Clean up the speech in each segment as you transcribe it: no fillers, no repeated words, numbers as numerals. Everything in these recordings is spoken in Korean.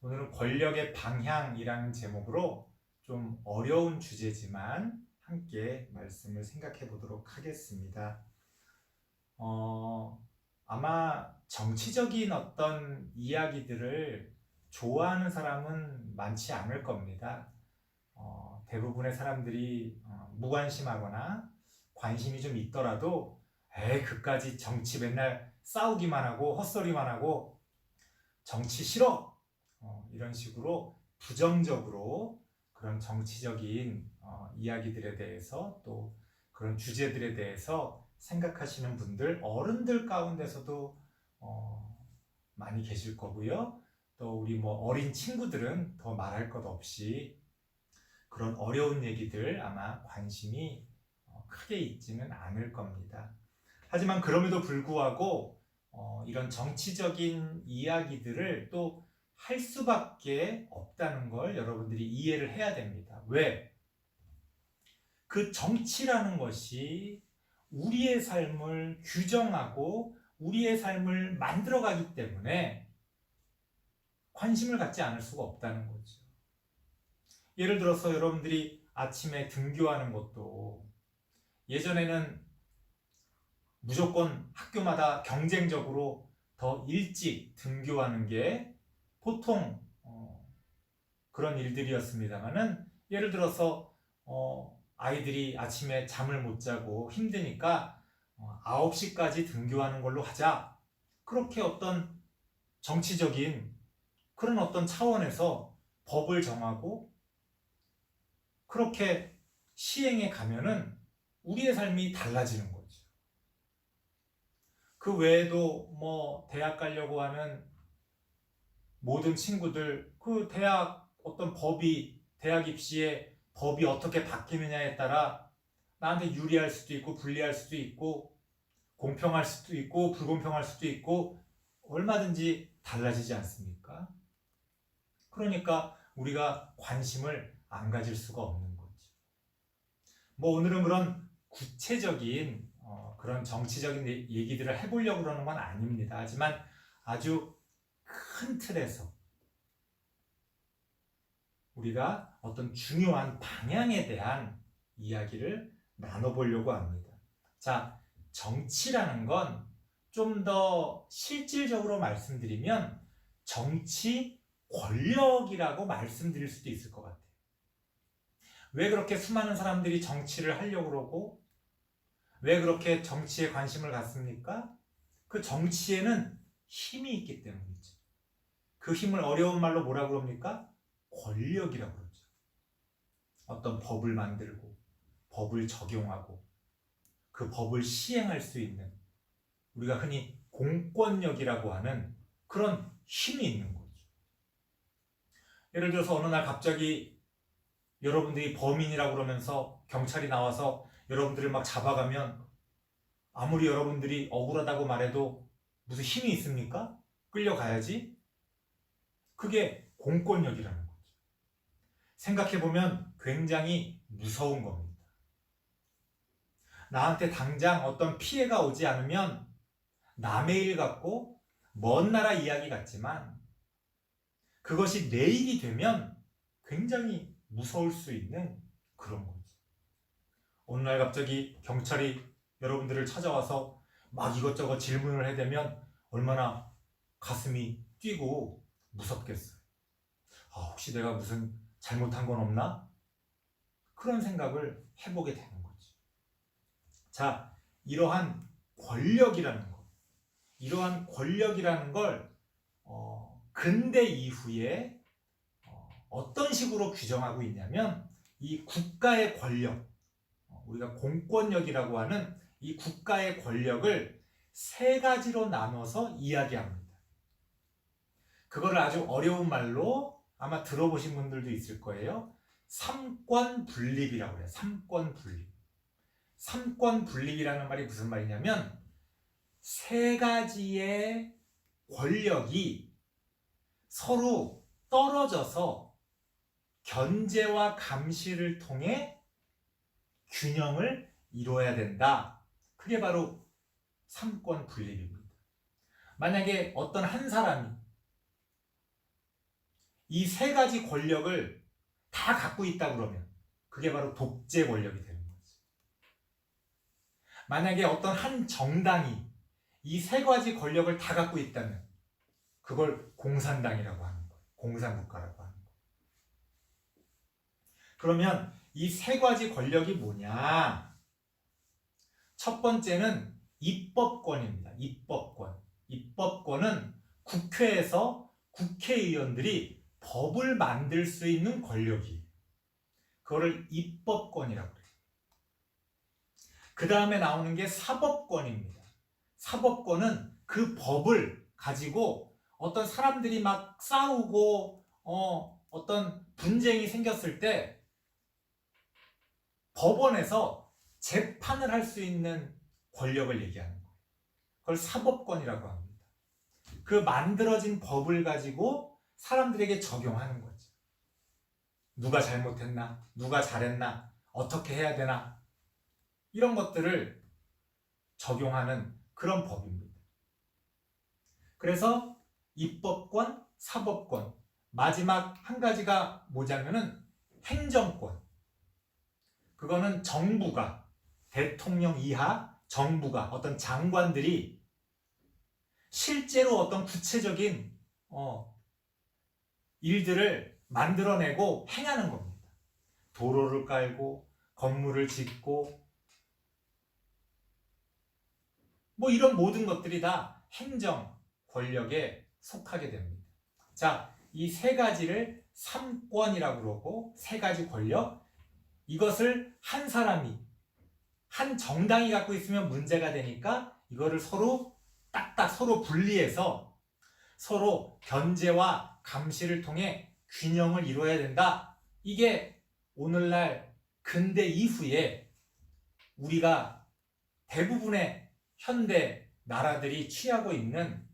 오늘은 권력의 방향이라는 제목으로 좀 어려운 주제지만 함께 말씀을 생각해 보도록 하겠습니다. 아마 정치적인 어떤 이야기들을 좋아하는 사람은 많지 않을 겁니다. 대부분의 사람들이 무관심하거나 관심이 좀 있더라도 그까지 정치 맨날 싸우기만 하고 헛소리만 하고 정치 싫어! 이런 식으로 부정적으로 그런 정치적인 이야기들에 대해서 또 그런 주제들에 대해서 생각하시는 분들, 어른들 가운데서도 많이 계실 거고요. 또 우리 어린 친구들은 더 말할 것 없이 그런 어려운 얘기들 아마 관심이 크게 있지는 않을 겁니다. 하지만 그럼에도 불구하고 이런 정치적인 이야기들을 또 할 수밖에 없다는 걸 여러분들이 이해를 해야 됩니다. 왜? 그 정치라는 것이 우리의 삶을 규정하고 우리의 삶을 만들어가기 때문에 관심을 갖지 않을 수가 없다는 거죠. 예를 들어서 여러분들이 아침에 등교하는 것도 예전에는 무조건 학교마다 경쟁적으로 더 일찍 등교하는 게 보통 그런 일들이었습니다만은 예를 들어서 아이들이 아침에 잠을 못 자고 힘드니까 9시까지 등교하는 걸로 하자. 그렇게 어떤 정치적인 그런 어떤 차원에서 법을 정하고 그렇게 시행해 가면은 우리의 삶이 달라지는 거죠. 그 외에도 대학 가려고 하는 모든 친구들 그 대학 어떤 대학 입시에 법이 어떻게 바뀌느냐에 따라 나한테 유리할 수도 있고 불리할 수도 있고 공평할 수도 있고 불공평할 수도 있고 얼마든지 달라지지 않습니까? 그러니까 우리가 관심을 안 가질 수가 없는 거죠. 오늘은 그런 구체적인 그런 정치적인 얘기들을 해보려고 그러는 건 아닙니다. 하지만 아주 큰 틀에서 우리가 어떤 중요한 방향에 대한 이야기를 나눠보려고 합니다. 자, 정치라는 건 좀 더 실질적으로 말씀드리면 정치 권력이라고 말씀드릴 수도 있을 것 같아요. 왜 그렇게 수많은 사람들이 정치를 하려고 그러고 왜 그렇게 정치에 관심을 갖습니까? 그 정치에는 힘이 있기 때문이죠. 그 힘을 어려운 말로 뭐라고 그럽니까? 권력이라고 그러죠. 어떤 법을 만들고 법을 적용하고 그 법을 시행할 수 있는 우리가 흔히 공권력이라고 하는 그런 힘이 있는 거죠. 예를 들어서 어느 날 갑자기 여러분들이 범인이라고 그러면서 경찰이 나와서 여러분들을 막 잡아가면 아무리 여러분들이 억울하다고 말해도 무슨 힘이 있습니까? 끌려가야지. 그게 공권력이라는 거죠. 생각해보면 굉장히 무서운 겁니다. 나한테 당장 어떤 피해가 오지 않으면 남의 일 같고 먼 나라 이야기 같지만 그것이 내 일이 되면 굉장히 무서울 수 있는 그런 거죠. 어느 날 갑자기 경찰이 여러분들을 찾아와서 막 이것저것 질문을 해대면 얼마나 가슴이 뛰고 무섭겠어요. 혹시 내가 무슨 잘못한 건 없나? 그런 생각을 해보게 되는 거죠. 자, 이러한 권력이라는 걸 근대 이후에 어떤 식으로 규정하고 있냐면 이 국가의 권력, 우리가 공권력이라고 하는 이 국가의 권력을 세 가지로 나눠서 이야기합니다. 그거를 아주 어려운 말로 아마 들어보신 분들도 있을 거예요. 삼권 분립이라고 해요. 삼권 분립. 삼권 분립이라는 말이 무슨 말이냐면 세 가지의 권력이 서로 떨어져서 견제와 감시를 통해 균형을 이루어야 된다. 그게 바로 삼권 분립입니다. 만약에 어떤 한 사람이 이 세 가지 권력을 다 갖고 있다 그러면 그게 바로 독재 권력이 되는 거지. 만약에 어떤 한 정당이 이 세 가지 권력을 다 갖고 있다면 그걸 공산당이라고 하는 거예요. 공산국가라고 하는 거예요. 그러면 이 세 가지 권력이 뭐냐? 첫 번째는 입법권입니다. 입법권. 입법권은 국회에서 국회의원들이 법을 만들 수 있는 권력이에요. 그거를 입법권이라고 그래요. 그 다음에 나오는 게 사법권입니다. 사법권은 그 법을 가지고 어떤 사람들이 막 싸우고 어떤 분쟁이 생겼을 때 법원에서 재판을 할 수 있는 권력을 얘기하는 거예요. 그걸 사법권이라고 합니다. 그 만들어진 법을 가지고 사람들에게 적용하는 거죠. 누가 잘못했나? 누가 잘했나? 어떻게 해야 되나? 이런 것들을 적용하는 그런 법입니다. 그래서 입법권, 사법권, 마지막 한 가지가 뭐냐면은 행정권. 그거는 정부가, 대통령 이하 정부가, 어떤 장관들이 실제로 어떤 구체적인 일들을 만들어내고 행하는 겁니다. 도로를 깔고 건물을 짓고 뭐 이런 모든 것들이 다 행정 권력에 속하게 됩니다. 자, 이 세 가지를 삼권이라고 그러고 세 가지 권력, 이것을 한 사람이, 한 정당이 갖고 있으면 문제가 되니까 이거를 서로 딱딱 서로 분리해서 서로 견제와 감시를 통해 균형을 이루어야 된다. 이게 오늘날 근대 이후에 우리가 대부분의 현대 나라들이 취하고 있는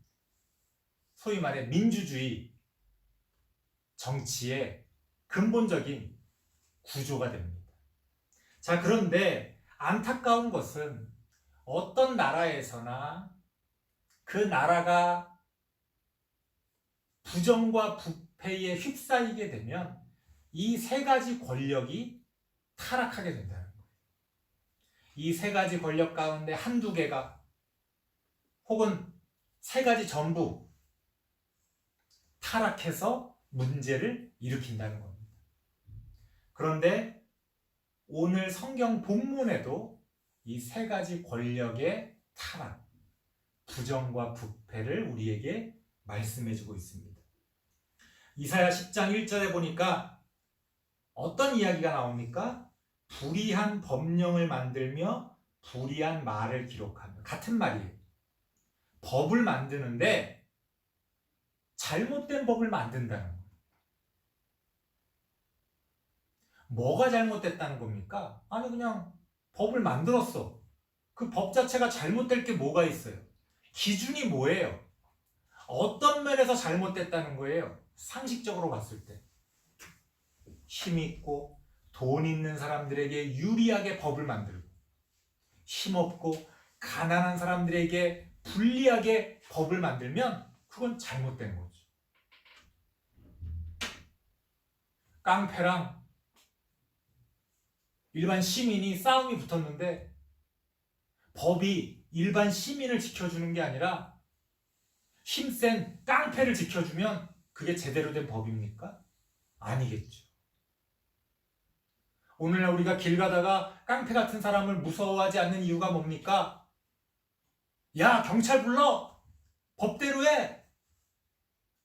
소위 말해 민주주의 정치의 근본적인 구조가 됩니다. 자, 그런데 안타까운 것은 어떤 나라에서나 그 나라가 부정과 부패에 휩싸이게 되면 이 세 가지 권력이 타락하게 된다는 거예요. 이 세 가지 권력 가운데 한두 개가 혹은 세 가지 전부 타락해서 문제를 일으킨다는 겁니다. 그런데 오늘 성경 본문에도 이 세 가지 권력의 타락, 부정과 부패를 우리에게 말씀해주고 있습니다. 이사야 10장 1절에 보니까 어떤 이야기가 나옵니까? 불의한 법령을 만들며 불의한 말을 기록하며. 같은 말이에요. 법을 만드는데 잘못된 법을 만든다는 거예요. 뭐가 잘못됐다는 겁니까? 아니 그냥 법을 만들었어. 그 법 자체가 잘못될 게 뭐가 있어요? 기준이 뭐예요? 어떤 면에서 잘못됐다는 거예요? 상식적으로 봤을 때 힘 있고 돈 있는 사람들에게 유리하게 법을 만들고 힘없고 가난한 사람들에게 불리하게 법을 만들면 그건 잘못된 거죠. 깡패랑 일반 시민이 싸움이 붙었는데 법이 일반 시민을 지켜주는 게 아니라 힘센 깡패를 지켜주면 그게 제대로 된 법입니까? 아니겠죠. 오늘날 우리가 길 가다가 깡패 같은 사람을 무서워하지 않는 이유가 뭡니까? 야, 경찰 불러! 법대로 해!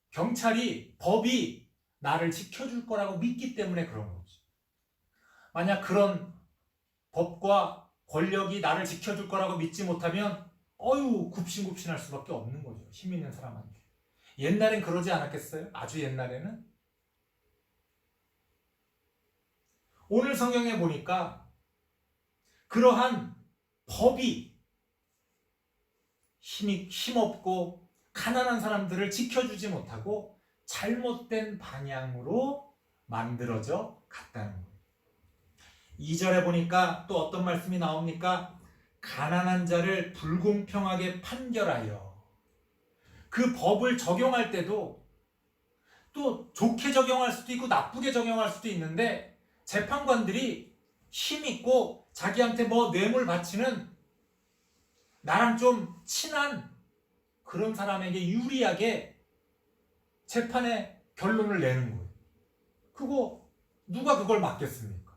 경찰이, 법이 나를 지켜줄 거라고 믿기 때문에 그런 거지. 만약 그런 법과 권력이 나를 지켜줄 거라고 믿지 못하면 굽신굽신할 수밖에 없는 거죠. 힘 있는 사람한테. 옛날엔 그러지 않았겠어요? 아주 옛날에는? 오늘 성경에 보니까 그러한 법이 힘없고 가난한 사람들을 지켜주지 못하고 잘못된 방향으로 만들어져 갔다는 거예요. 2절에 보니까 또 어떤 말씀이 나옵니까? 가난한 자를 불공평하게 판결하여. 그 법을 적용할 때도 또 좋게 적용할 수도 있고 나쁘게 적용할 수도 있는데 재판관들이 힘있고 자기한테 뭐 뇌물 바치는 나랑 좀 친한 그런 사람에게 유리하게 재판의 결론을 내는 거예요. 누가 그걸 막겠습니까?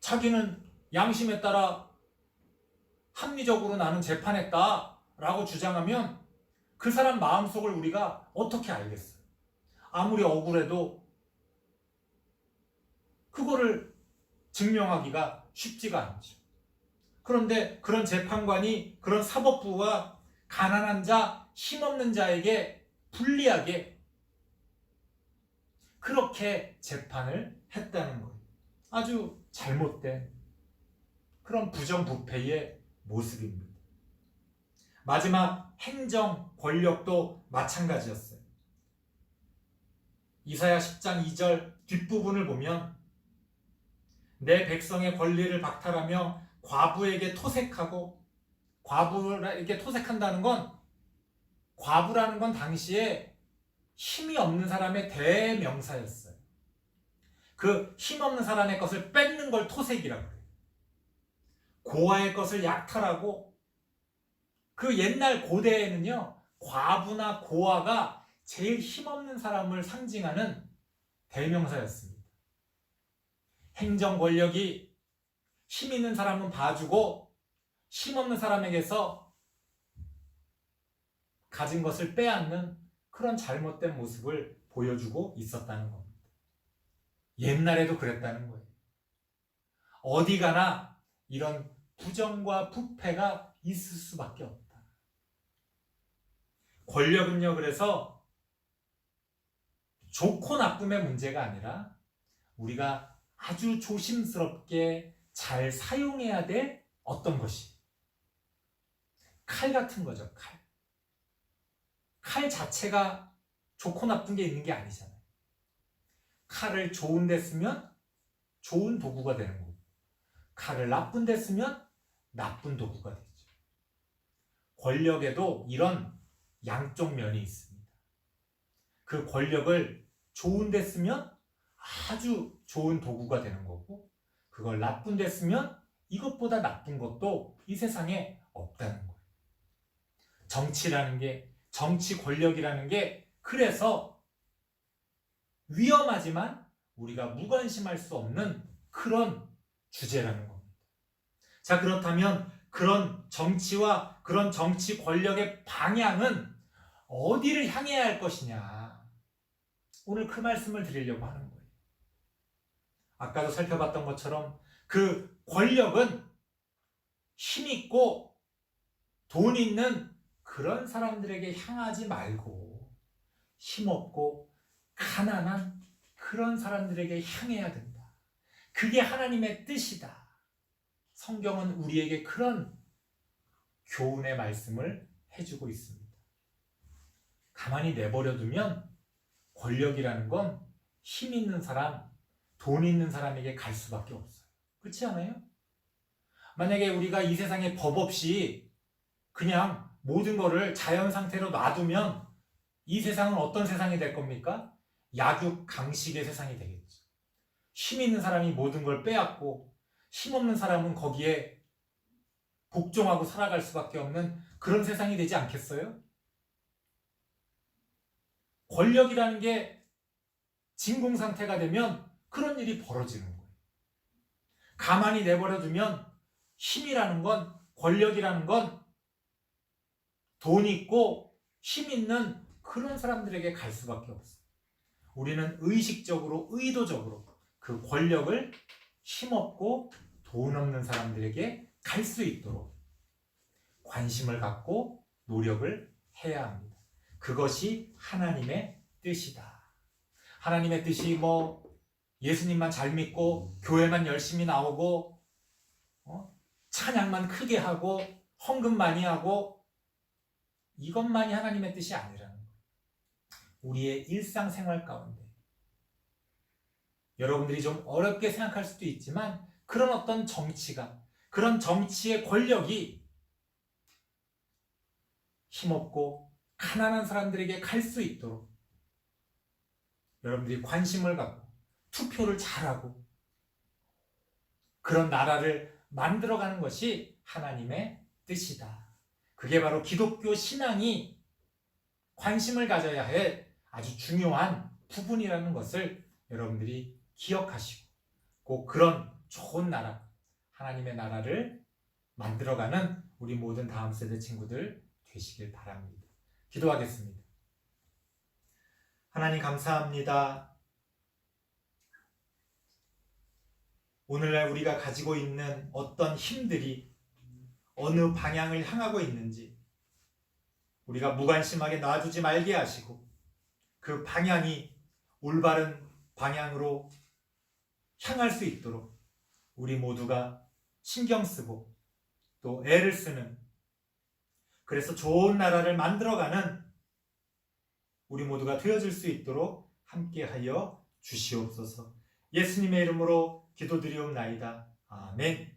자기는 양심에 따라 합리적으로 나는 재판했다라고 주장하면 그 사람 마음속을 우리가 어떻게 알겠어요? 아무리 억울해도 그거를 증명하기가 쉽지가 않죠. 그런데 그런 재판관이 그런 사법부가 가난한 자, 힘없는 자에게 불리하게 그렇게 재판을 했다는 거예요. 아주 잘못된 그런 부정부패의 모습입니다. 마지막 행정 권력도 마찬가지였어요. 이사야 10장 2절 뒷부분을 보면 내 백성의 권리를 박탈하며 과부에게 토색하고, 과부에게 토색한다는 건, 과부라는 건 당시에 힘이 없는 사람의 대명사였어요. 그 힘없는 사람의 것을 뺏는 걸 토색이라고 해요. 고아의 것을 약탈하고, 그 옛날 고대에는요, 과부나 고아가 제일 힘없는 사람을 상징하는 대명사였습니다. 행정 권력이 힘 있는 사람은 봐주고 힘없는 사람에게서 가진 것을 빼앗는 그런 잘못된 모습을 보여주고 있었다는 겁니다. 옛날에도 그랬다는 거예요. 어디 가나 이런 부정과 부패가 있을 수밖에 없다. 권력은요, 그래서 좋고 나쁨의 문제가 아니라 우리가 아주 조심스럽게 잘 사용해야 될 어떤 것이 칼 같은 거죠. 칼 자체가 좋고 나쁜 게 있는 게 아니잖아요. 칼을 좋은 데 쓰면 좋은 도구가 되는 거고, 칼을 나쁜 데 쓰면 나쁜 도구가 되죠. 권력에도 이런 양쪽 면이 있습니다. 그 권력을 좋은 데 쓰면 아주 좋은 도구가 되는 거고, 그걸 나쁜 데 쓰면 이것보다 나쁜 것도 이 세상에 없다는 거예요. 정치라는 게, 정치 권력이라는 게 그래서 위험하지만 우리가 무관심할 수 없는 그런 주제라는 겁니다. 자, 그렇다면 그런 정치와 그런 정치 권력의 방향은 어디를 향해야 할 것이냐, 오늘 그 말씀을 드리려고 하는 거예요. 아까도 살펴봤던 것처럼 그 권력은 힘있고 돈 있는 그런 사람들에게 향하지 말고 힘없고 가난한 그런 사람들에게 향해야 된다. 그게 하나님의 뜻이다. 성경은 우리에게 그런 교훈의 말씀을 해주고 있습니다. 가만히 내버려두면 권력이라는 건 힘 있는 사람, 돈 있는 사람에게 갈 수밖에 없어요. 그렇지 않아요? 만약에 우리가 이 세상에 법 없이 그냥 모든 거를 자연 상태로 놔두면 이 세상은 어떤 세상이 될 겁니까? 약육강식의 세상이 되겠죠. 힘 있는 사람이 모든 걸 빼앗고 힘없는 사람은 거기에 복종하고 살아갈 수밖에 없는 그런 세상이 되지 않겠어요? 권력이라는 게 진공 상태가 되면 그런 일이 벌어지는 거예요. 가만히 내버려두면 힘이라는 건, 권력이라는 건 돈 있고 힘 있는 그런 사람들에게 갈 수밖에 없어요. 우리는 의식적으로, 의도적으로 그 권력을 힘없고 돈 없는 사람들에게 갈 수 있도록 관심을 갖고 노력을 해야 합니다. 그것이 하나님의 뜻이다. 하나님의 뜻이 예수님만 잘 믿고 교회만 열심히 나오고 찬양만 크게 하고 헌금 많이 하고 이것만이 하나님의 뜻이 아니라는 거예요. 우리의 일상생활 가운데 여러분들이 좀 어렵게 생각할 수도 있지만 그런 어떤 정치가, 그런 정치의 권력이 힘없고 가난한 사람들에게 갈 수 있도록 여러분들이 관심을 갖고 투표를 잘하고 그런 나라를 만들어가는 것이 하나님의 뜻이다. 그게 바로 기독교 신앙이 관심을 가져야 할 아주 중요한 부분이라는 것을 여러분들이 기억하시고 꼭 그런 좋은 나라, 하나님의 나라를 만들어가는 우리 모든 다음 세대 친구들 되시길 바랍니다. 기도하겠습니다. 하나님 감사합니다. 오늘날 우리가 가지고 있는 어떤 힘들이 어느 방향을 향하고 있는지 우리가 무관심하게 놔두지 말게 하시고 그 방향이 올바른 방향으로 향할 수 있도록 우리 모두가 신경 쓰고 또 애를 쓰는, 그래서 좋은 나라를 만들어가는 우리 모두가 되어질 수 있도록 함께하여 주시옵소서. 예수님의 이름으로 기도드리옵나이다. 아멘.